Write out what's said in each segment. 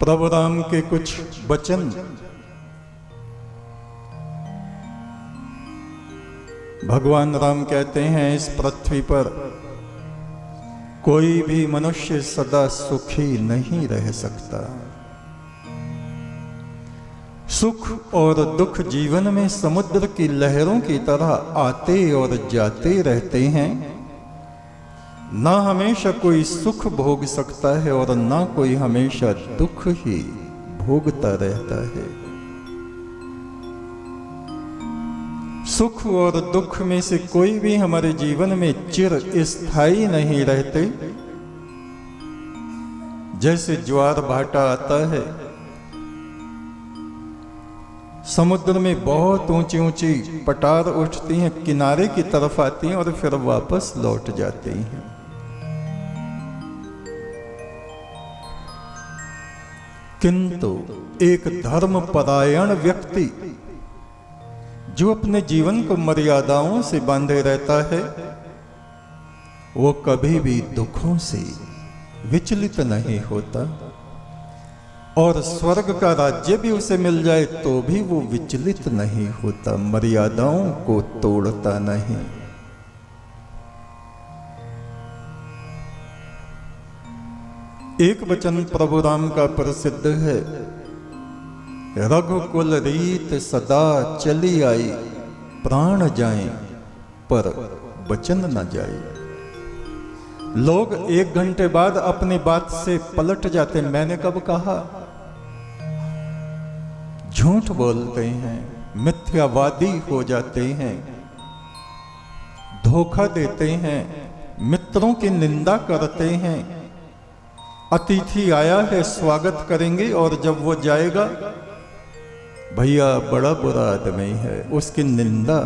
प्रभु राम के कुछ वचन भगवान राम कहते हैं, इस पृथ्वी पर कोई भी मनुष्य सदा सुखी नहीं रह सकता। सुख और दुख जीवन में समुद्र की लहरों की तरह आते और जाते रहते हैं। ना हमेशा कोई सुख भोग सकता है और ना कोई हमेशा दुख ही भोगता रहता है। सुख और दुख में से कोई भी हमारे जीवन में चिर स्थायी नहीं रहते। जैसे ज्वार भाटा आता है, समुद्र में बहुत ऊंची ऊंची पटार उठती हैं, किनारे की तरफ आती हैं और फिर वापस लौट जाती हैं। किंतु एक धर्म परायण व्यक्ति जो अपने जीवन को मर्यादाओं से बांधे रहता है, वो कभी भी दुखों से विचलित नहीं होता। और स्वर्ग का राज्य भी उसे मिल जाए तो भी वो विचलित नहीं होता, मर्यादाओं को तोड़ता नहीं। एक वचन प्रभु राम का प्रसिद्ध है, रघुकुल रीत सदा चली आई, प्राण जाए पर वचन न जाए। लोग 1 घंटे बाद अपनी बात से पलट जाते, मैंने कब कहा। झूठ बोलते हैं, मिथ्यावादी हो जाते हैं, धोखा देते हैं, मित्रों की निंदा करते हैं। अतिथि आया है, स्वागत करेंगे, और जब वो जाएगा, भैया बड़ा बुरा आदमी है, उसकी निंदा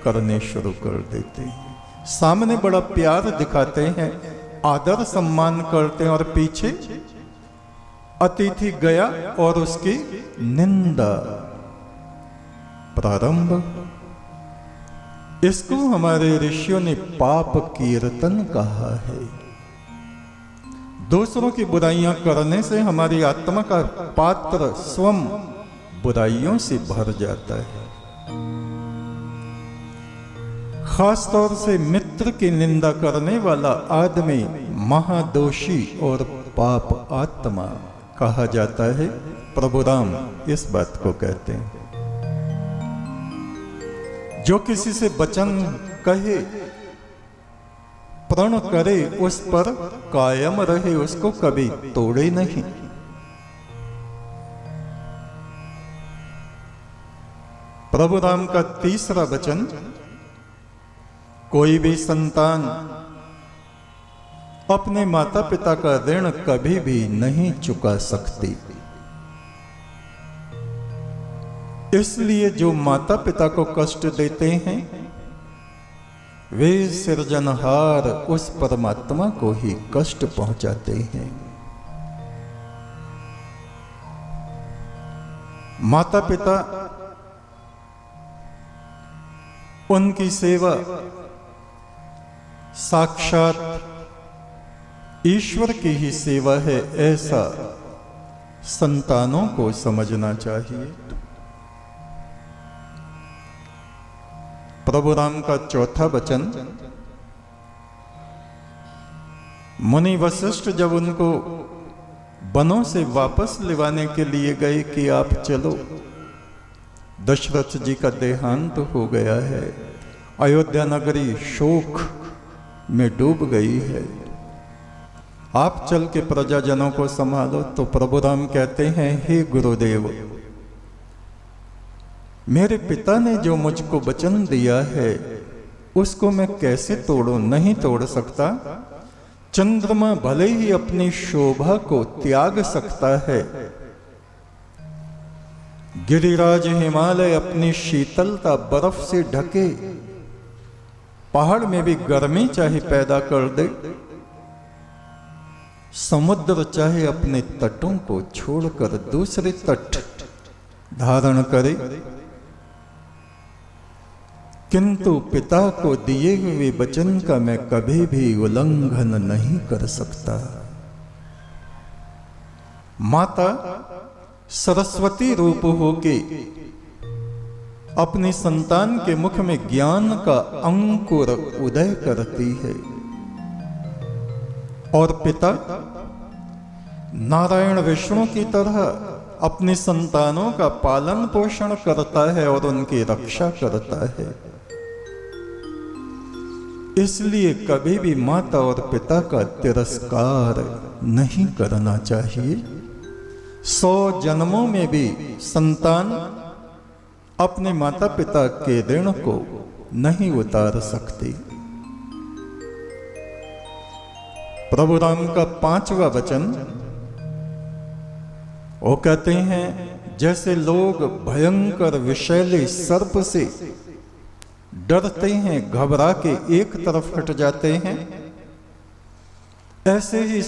करने शुरू कर देते हैं। सामने बड़ा प्यार दिखाते हैं, आदर सम्मान करते हैं, और पीछे अतिथि गया और उसकी निंदा प्रारंभ। इसको हमारे ऋषियों ने पाप कीर्तन कहा है। दूसरों की बुराइयां करने से हमारी आत्मा का पात्र स्वयं बुराइयों से भर जाता है। खास तौर से मित्र की निंदा करने वाला आदमी महादोषी और पाप आत्मा कहा जाता है। प्रभु राम इस बात को कहते हैं। जो किसी से वचन कहे, प्रण करे, उस पर कायम रहे, उसको कभी तोड़े नहीं। प्रभु राम का तीसरा वचन, कोई भी संतान अपने माता पिता का ऋण कभी भी नहीं चुका सकती। इसलिए जो माता पिता को कष्ट देते हैं, वे सृजनहार उस परमात्मा को ही कष्ट पहुंचाते हैं। माता पिता, उनकी सेवा साक्षात ईश्वर की ही सेवा है, ऐसा संतानों को समझना चाहिए। प्रभु राम का चौथा वचन, मुनि वशिष्ठ जब उनको वनों से वापस लिवाने के लिए गए कि आप चलो, दशरथ जी का देहांत हो गया है, अयोध्या नगरी शोक में डूब गई है, आप चल के प्रजाजनों को संभालो। तो प्रभु राम कहते हैं, हे गुरुदेव, मेरे पिता ने जो मुझको वचन दिया है उसको मैं कैसे तोड़ूं? नहीं तोड़ सकता। चंद्रमा भले ही अपनी शोभा को त्याग सकता है, गिरिराज हिमालय अपनी शीतलता बर्फ से ढके, पहाड़ में भी गर्मी चाहे पैदा कर दे, समुद्र चाहे अपने तटों को छोड़कर दूसरे तट धारण करे, किंतु पिता को दिए हुए वचन का मैं कभी भी उल्लंघन नहीं कर सकता। माता सरस्वती रूप होके अपनी संतान के मुख में ज्ञान का अंकुर उदय करती है और पिता नारायण विष्णु की तरह अपनी संतानों का पालन पोषण करता है और उनकी रक्षा करता है। इसलिए कभी भी माता और पिता का तिरस्कार नहीं करना चाहिए। 100 जन्मों में भी संतान अपने माता पिता के ऋण को नहीं उतार सकती। प्रभु राम का 5वां वचन, वो कहते हैं जैसे लोग भयंकर विषैले सर्प से डरते हैं, घबरा के एक तरफ हट जाते हैं, ऐसे ही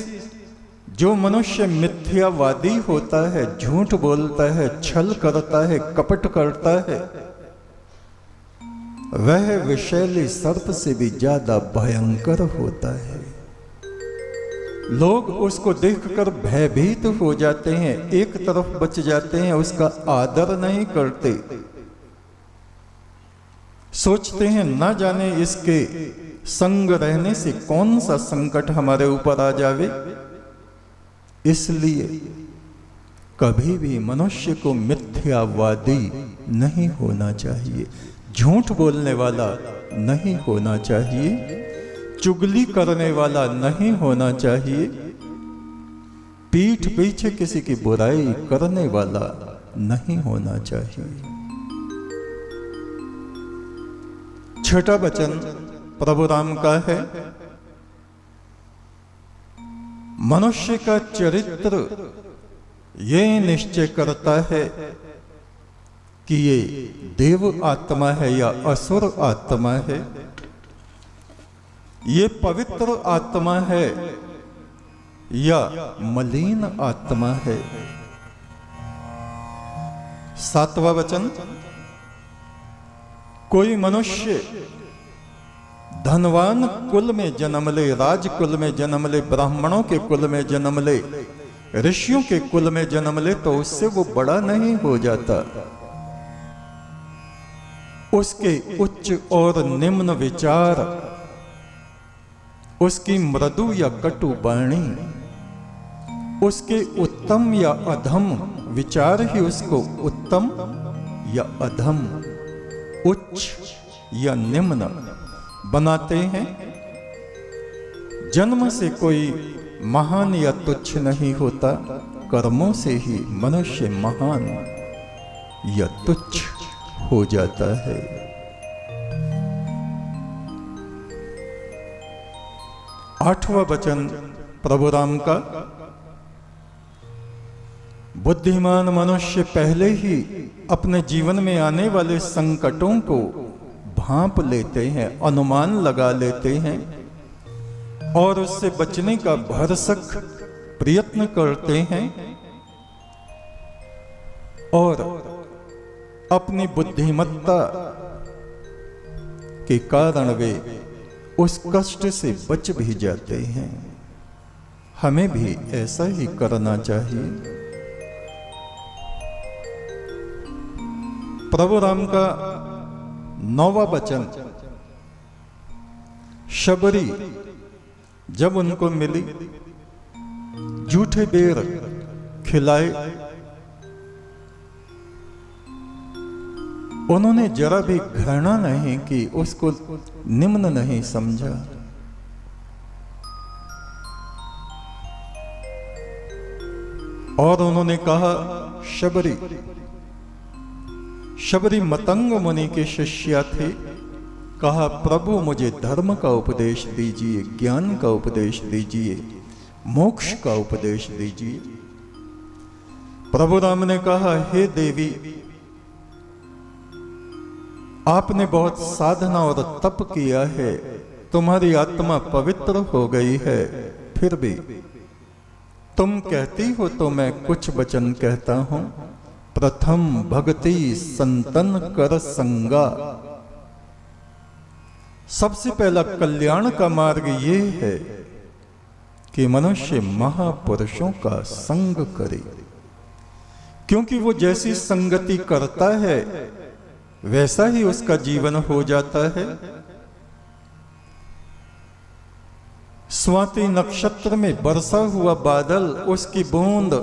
जो मनुष्य मिथ्यावादी होता है, झूठ बोलता है, छल करता है, कपट करता है, वह विषैले सर्प से भी ज्यादा भयंकर होता है। लोग उसको देखकर भयभीत हो जाते हैं, एक तरफ बच जाते हैं, उसका आदर नहीं करते, सोचते हैं ना जाने इसके संग रहने से कौन सा संकट हमारे ऊपर आ जावे। इसलिए कभी भी मनुष्य को मिथ्यावादी नहीं होना चाहिए, झूठ बोलने वाला नहीं होना चाहिए, चुगली करने वाला नहीं होना चाहिए, पीठ पीछे किसी की बुराई करने वाला नहीं होना चाहिए। 6वां वचन प्रभु राम का है, मनुष्य का चरित्र ये निश्चय करता है कि ये देव आत्मा है या असुर आत्मा है, ये पवित्र आत्मा है या मलिन आत्मा है। 7वां वचन, कोई मनुष्य धनवान कुल में जन्म ले, राजकुल में जन्म ले, ब्राह्मणों के कुल में जन्म ले, ऋषियों के कुल में जन्म ले, तो उससे वो बड़ा नहीं हो जाता। उसके उच्च और निम्न विचार, उसकी मृदु या कटु वाणी, उसके उत्तम या अधम विचार ही उसको उत्तम या अधम, उच्च या निम्न बनाते हैं। जन्म से कोई महान या तुच्छ नहीं होता, कर्मों से ही मनुष्य महान या तुच्छ हो जाता है। आठवां वचन प्रभु राम का, बुद्धिमान मनुष्य पहले ही अपने जीवन में आने वाले संकटों को भांप लेते हैं, अनुमान लगा लेते हैं और उससे बचने का भरसक प्रयत्न करते हैं और अपनी बुद्धिमत्ता के कारण वे उस कष्ट से बच भी जाते हैं। हमें भी ऐसा ही करना चाहिए। प्रभु राम का 9वां वचन, शबरी जब उनको मिली, जूठे बेर खिलाए, उन्होंने जरा भी घृणा नहीं की, उसको निम्न नहीं समझा। और उन्होंने कहा, शबरी, शबरी मतंग मुनि के शिष्या थे, कहा प्रभु मुझे धर्म का उपदेश दीजिए, ज्ञान का उपदेश दीजिए, मोक्ष का उपदेश दीजिए। प्रभु राम ने कहा, हे देवी, आपने बहुत साधना और तप किया है, तुम्हारी आत्मा पवित्र हो गई है, फिर भी तुम कहती हो तो मैं कुछ वचन कहता हूं। प्रथम भक्ति संतन कर संगा, सबसे पहला कल्याण का मार्ग ये है कि मनुष्य महापुरुषों का संग करे, क्योंकि वो जैसी संगति करता है वैसा ही उसका जीवन हो जाता है। स्वाति नक्षत्र में बरसा हुआ बादल, उसकी बूंद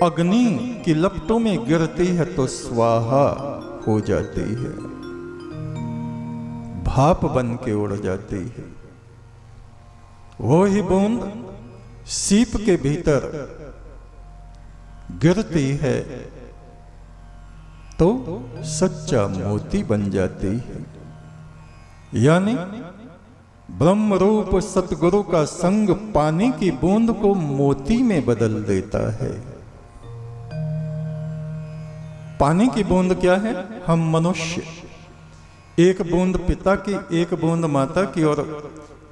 अग्नि की लपटों में गिरती है तो स्वाहा हो जाती है, भाप बन के उड़ जाती है। वो ही बूंद सीप के भीतर गिरती है तो सच्चा मोती बन जाती है। यानी ब्रह्म रूप सतगुरु का संग पानी की बूंद को मोती में बदल देता है। पानी की बूंद क्या है? हम मनुष्य, एक बूंद पिता की, एक बूंद माता की, और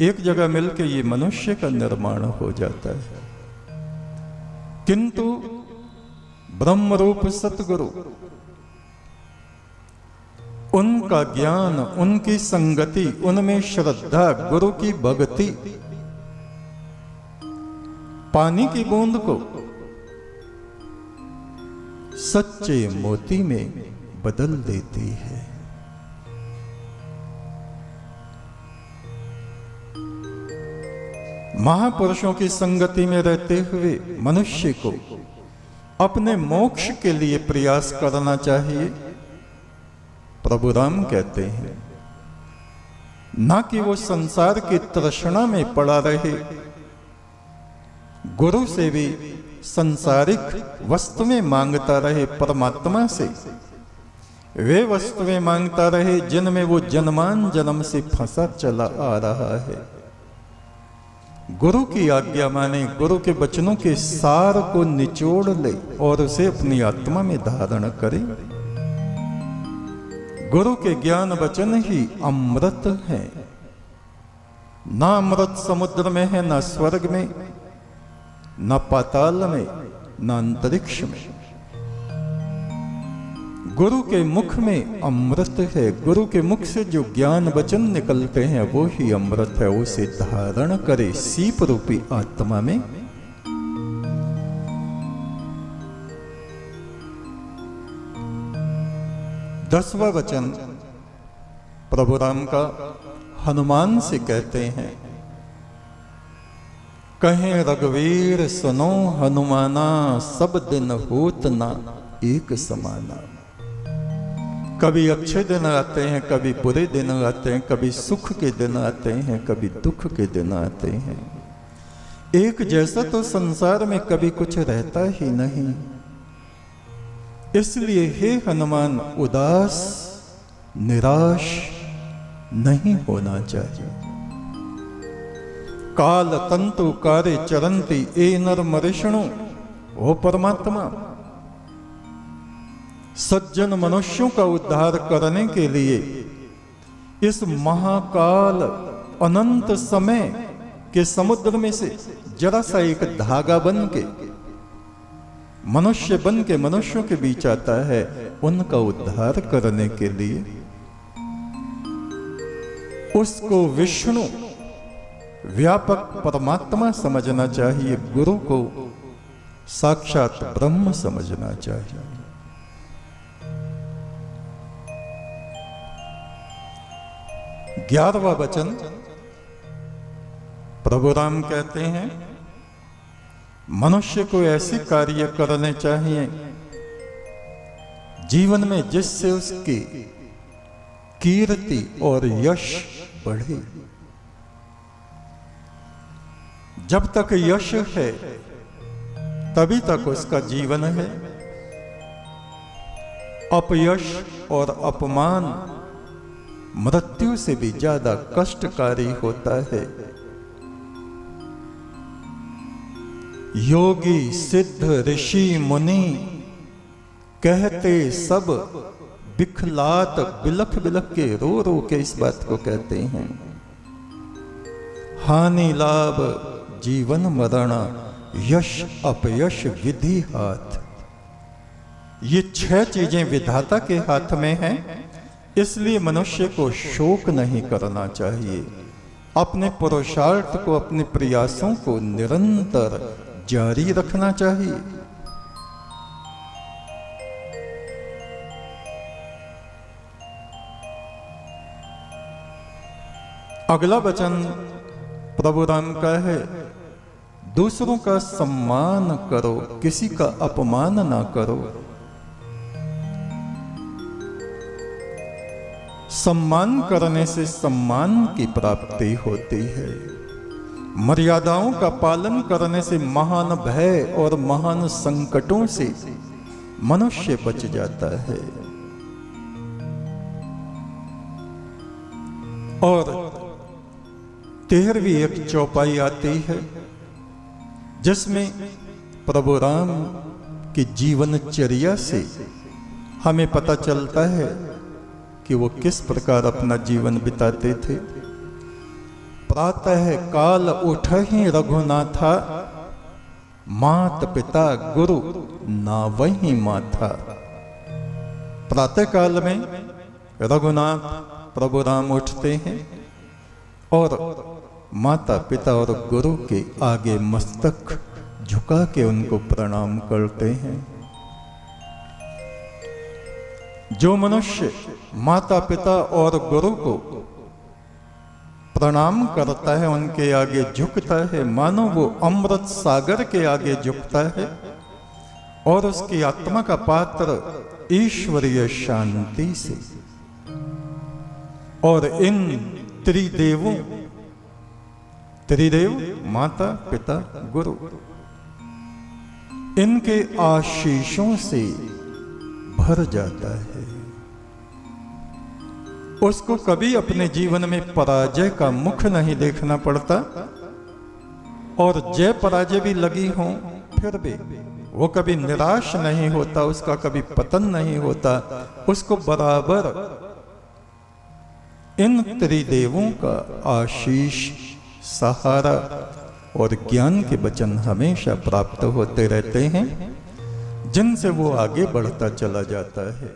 एक जगह मिलकर ये मनुष्य का निर्माण हो जाता है। किंतु ब्रह्म रूप सतगुरु, उनका ज्ञान, उनकी संगति, उनमें श्रद्धा, गुरु की भक्ति पानी की बूंद को सच्चे मोती में बदल देती है। महापुरुषों की संगति में रहते हुए मनुष्य को अपने मोक्ष के लिए प्रयास करना चाहिए। प्रभु राम कहते हैं, ना कि वो संसार की तृष्णा में पड़ा रहे, गुरु से भी संसारिक वस्तुएं मांगता रहे, परमात्मा से वे वस्तुएं मांगता रहे जिनमें वो जन्मान जन्म से फंसा चला आ रहा है। गुरु की आज्ञा माने, गुरु के वचनों के सार को निचोड़ ले और उसे अपनी आत्मा में धारण करे। गुरु के ज्ञान वचन ही अमृत है। ना अमृत समुद्र में है, ना स्वर्ग में, न पाताल में, न अंतरिक्ष में। गुरु के मुख में अमृत है। गुरु के मुख से जो ज्ञान वचन निकलते हैं वो ही अमृत है। उसे धारण करे सीप रूपी आत्मा में। दसवां वचन प्रभु राम का हनुमान से कहते हैं, कहें रघुवीर सुनो हनुमाना, सब दिन होत ना एक समाना। कभी अच्छे दिन आते हैं, कभी बुरे दिन आते हैं, कभी सुख के दिन आते हैं, कभी दुख के दिन आते हैं। एक जैसा तो संसार में कभी कुछ रहता ही नहीं। इसलिए हे हनुमान, उदास निराश नहीं होना चाहिए। काल तंतु कार्य चरंती ए नर मरिष्णु। ओ परमात्मा, सज्जन मनुष्यों का उद्धार करने के लिए इस महाकाल अनंत समय के समुद्र में से जरा सा एक धागा बन के मनुष्य बन के मनुष्यों के बीच आता है। उनका उद्धार करने के लिए उसको विष्णु व्यापक परमात्मा समझना चाहिए, गुरु को साक्षात ब्रह्म समझना चाहिए। ग्यारहवां वचन प्रभु राम कहते हैं, मनुष्य को ऐसे कार्य करने चाहिए जीवन में जिससे उसकी कीर्ति और यश बढ़े। जब तक यश है तभी तक उसका जीवन है। अपयश और अपमान मृत्यु से भी ज्यादा कष्टकारी होता है। योगी सिद्ध ऋषि मुनि कहते सब बिखलात, बिलख बिलख के रो रो के इस बात को कहते हैं, हानि लाभ जीवन मरण, यश अपयश विधि हाथ। ये 6 चीजें विधाता के हाथ में हैं। इसलिए मनुष्य को शोक नहीं करना चाहिए, अपने पुरुषार्थ को, अपने प्रयासों को निरंतर जारी रखना चाहिए। अगला वचन प्रभु राम का है, दूसरों का सम्मान करो, किसी का अपमान ना करो। सम्मान करने से सम्मान की प्राप्ति होती है। मर्यादाओं का पालन करने से महान भय और महान संकटों से मनुष्य बच जाता है। और 13वीं एक चौपाई आती है जिसमें प्रभु राम की जीवनचर्या से हमें पता चलता है कि वो किस प्रकार अपना जीवन बिताते थे। प्रातः काल उठहि रघुनाथा, मात पिता गुरु नावहि माथा। प्रातः काल में रघुनाथ प्रभु राम उठते हैं और माता पिता और गुरु के आगे मस्तक झुका के उनको प्रणाम करते हैं। जो मनुष्य माता पिता और गुरु को प्रणाम करता है, उनके आगे झुकता है, मानो वो अमृत सागर के आगे झुकता है और उसकी आत्मा का पात्र ईश्वरीय शांति से। और इन त्रिदेव माता पिता गुरु, इनके आशीषों से भर जाता है। उसको कभी अपने जीवन में पराजय का मुख नहीं देखना पड़ता, और जय पराजय भी लगी हो फिर भी वो कभी निराश नहीं होता, उसका कभी पतन नहीं होता। उसको बराबर इन त्रिदेवों का आशीष, सहारा और ज्ञान के वचन हमेशा प्राप्त होते रहते हैं, जिनसे वो आगे बढ़ता चला जाता है।